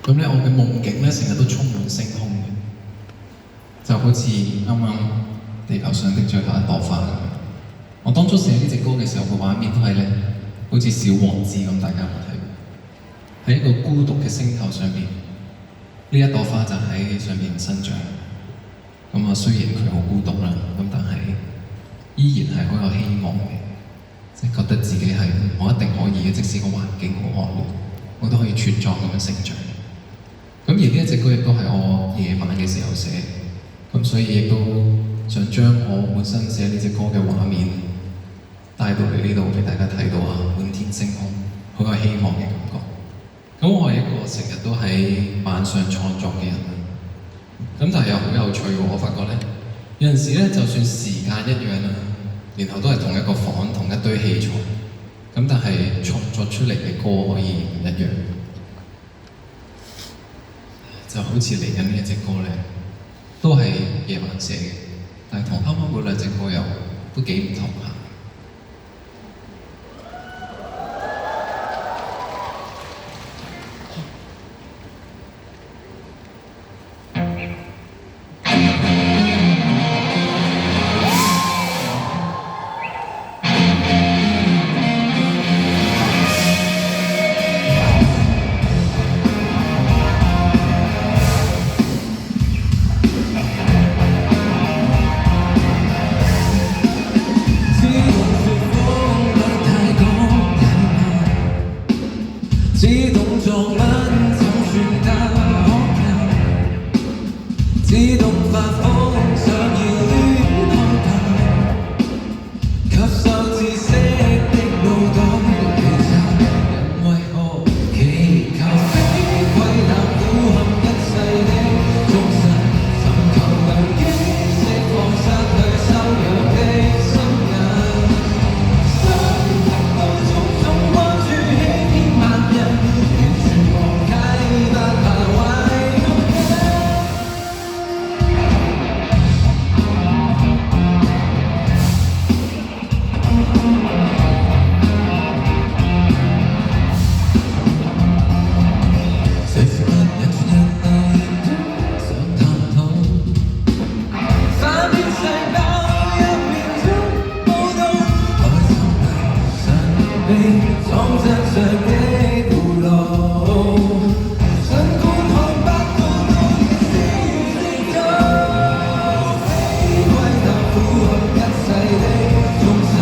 咁咧，我嘅夢境咧成日都充滿星空嘅，就好似啱啱地球上的最後一朵花咁樣。我當初寫呢隻歌嘅時候，個畫面都係咧，好似小王子咁，大家有冇睇過？喺一個孤獨嘅星球上邊，呢一朵花就喺上邊生長。咁啊，雖然佢好孤獨啦，咁但係依然係好有希望嘅，即係覺得自己係我一定可以嘅，即使個環境好惡劣，我都可以茁壯咁樣成長。咁而呢一隻歌亦都係我夜晚嘅時候寫，咁所以亦都想將我本身寫呢隻歌嘅畫面帶到嚟呢度俾大家睇到啊，滿天星空，好有希望嘅感覺。咁我係一個成日都喺晚上創作嘅人，咁但係又好有趣喎！我發覺咧，有陣時咧，就算時間一樣啦，然後都係同一個房、同一堆器材，咁但係創作出嚟嘅歌可以唔一樣。就好似嚟緊呢一隻歌咧，都係夜晚寫嘅，但係同啱啱嗰兩隻歌又都幾唔同下。只懂作文就算得可靠，只懂發瘋想要戀愛吧，吸收知識的腦袋其實人為何祈求飛歸那苦陷一世的眾神，尋求良機釋放失去修養的心人，想得到種種關注欺騙萬人。裝真相的葫蘆，儘觀看不到的小宇宙，飛歸那苦陷一世的眾神，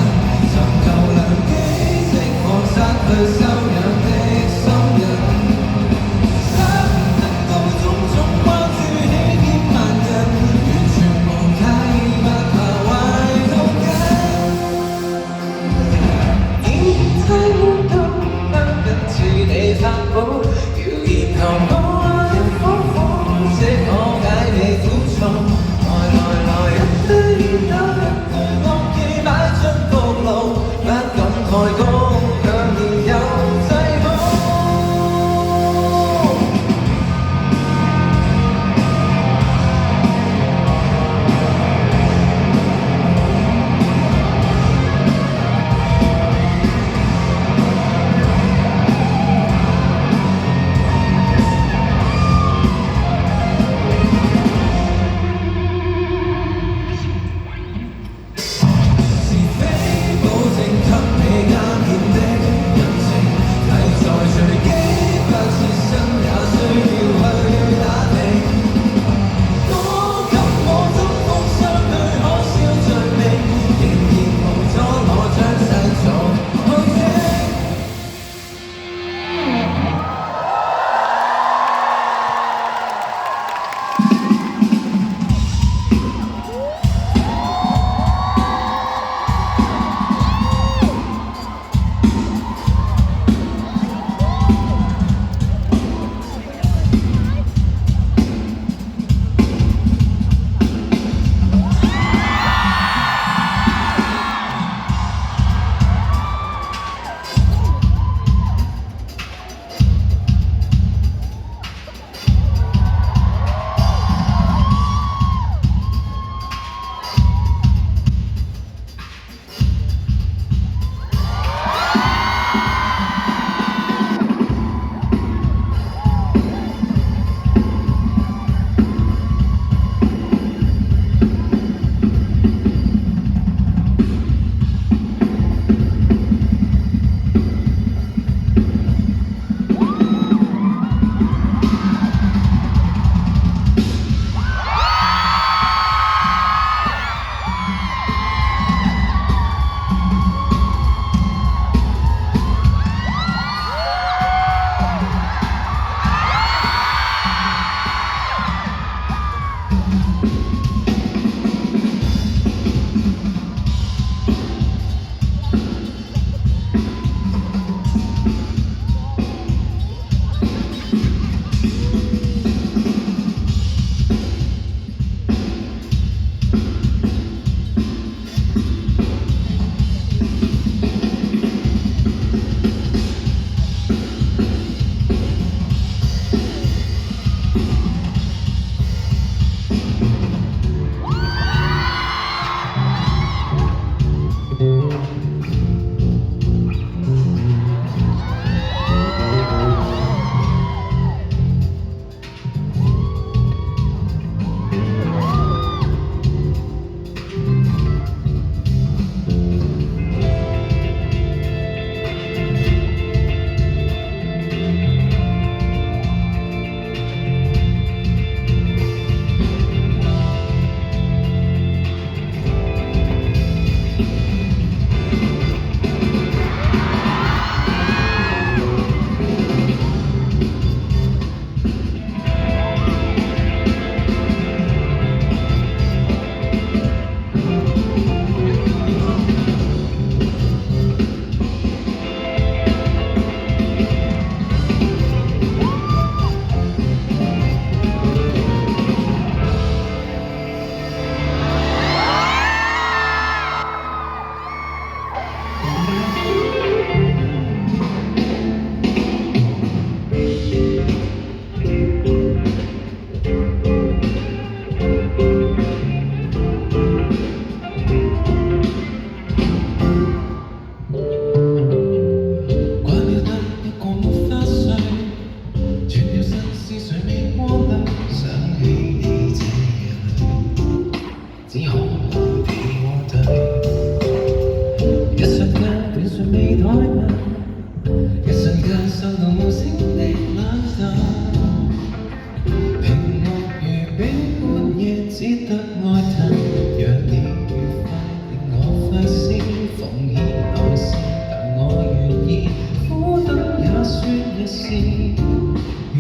尋求良機釋放失去修養的心人，想得到種種關注欺騙萬人，完全忘記不怕壞腦筋。似你法寶，謠言求我一顆顆，即可解你苦楚。來，一堆煙斗，一堆惡意擺進焗爐，不敢開工，強而又制好。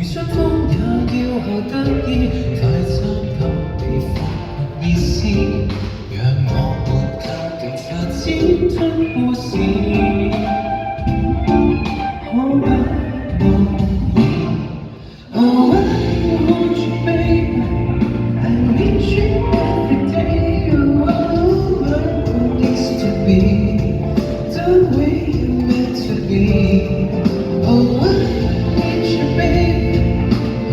如春風也要後得意，快參透你發掘意思，讓我們靠近發展出故事。可不可以？Oh, I want you, baby. I need you every day. Oh, it needs to be the way you meant to be. Oh, I need you, baby.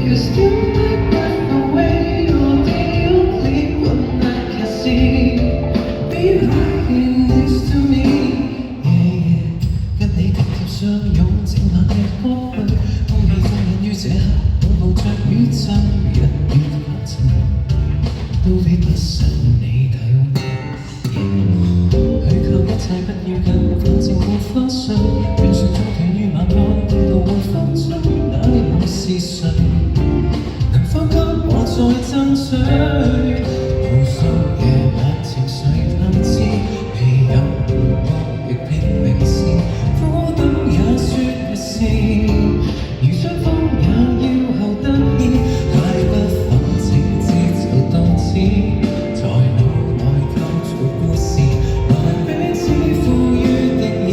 You still like that away. You're the only one I can see. Be right next to me. Yeah, yeah. 跟你緊貼相擁，靜冷嘅歌曲，空氣中隱於這刻，擁抱着宇宙，日月下沉，都比不上你體溫。去靠一切不要緊，反正沒花絮，短信中斷於晚安，跌到會分鐘，那我是誰？能否給我再爭取？無數夜晚情緒探知，未有回報亦拼命試，苦等也說沒事。如春風也要後得意，太不忿情節就當知，在腦內構造故事，來彼此賦予定義。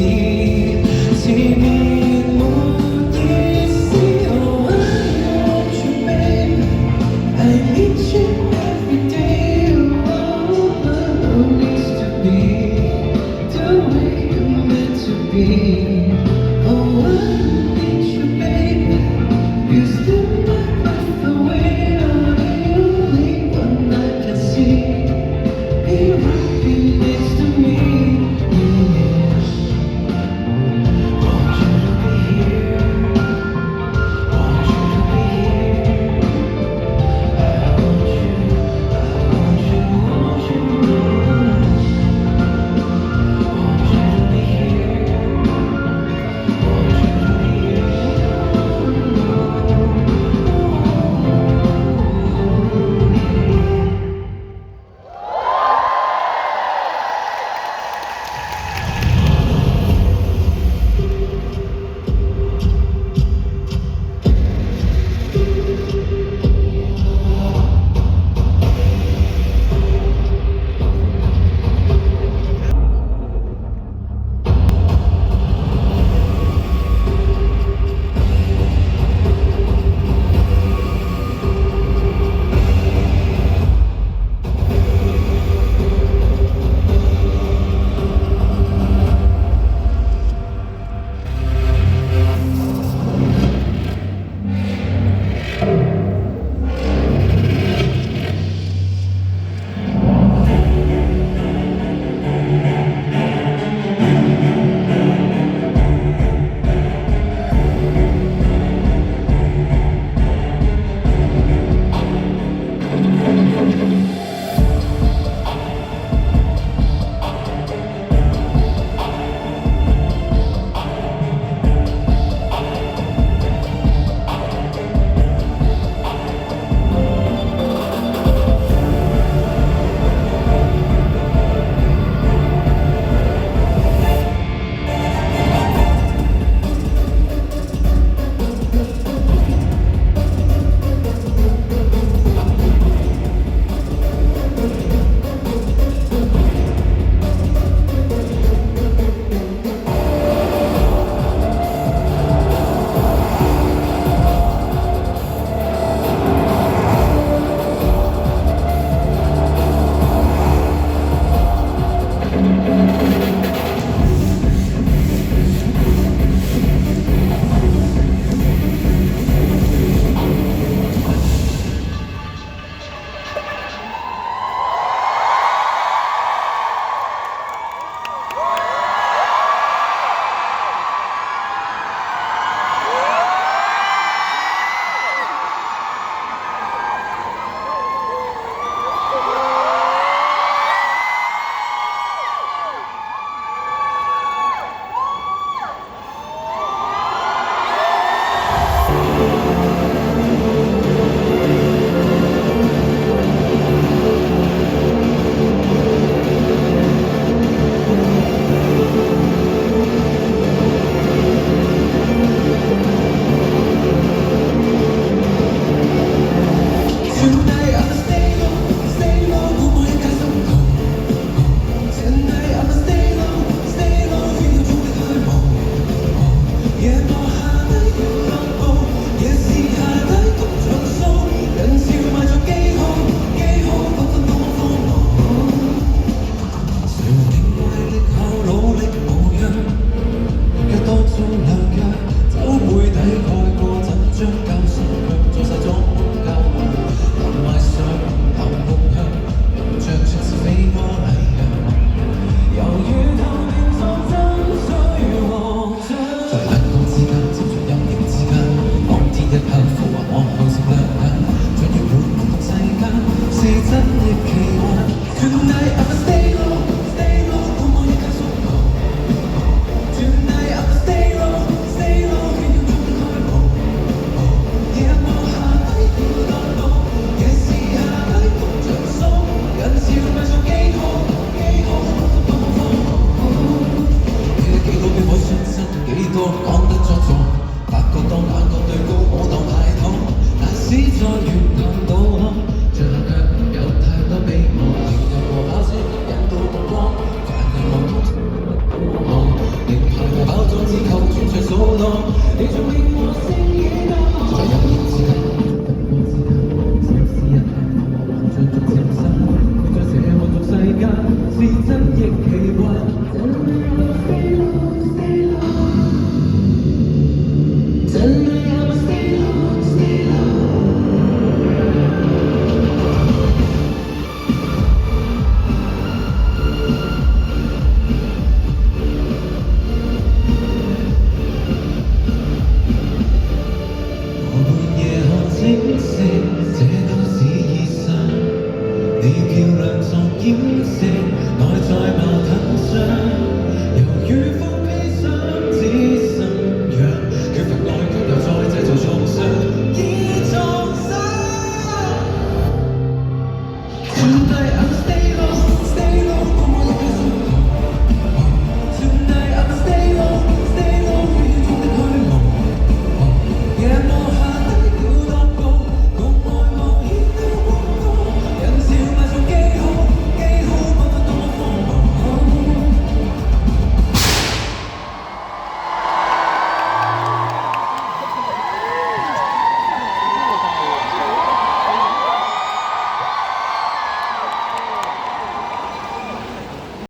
在遠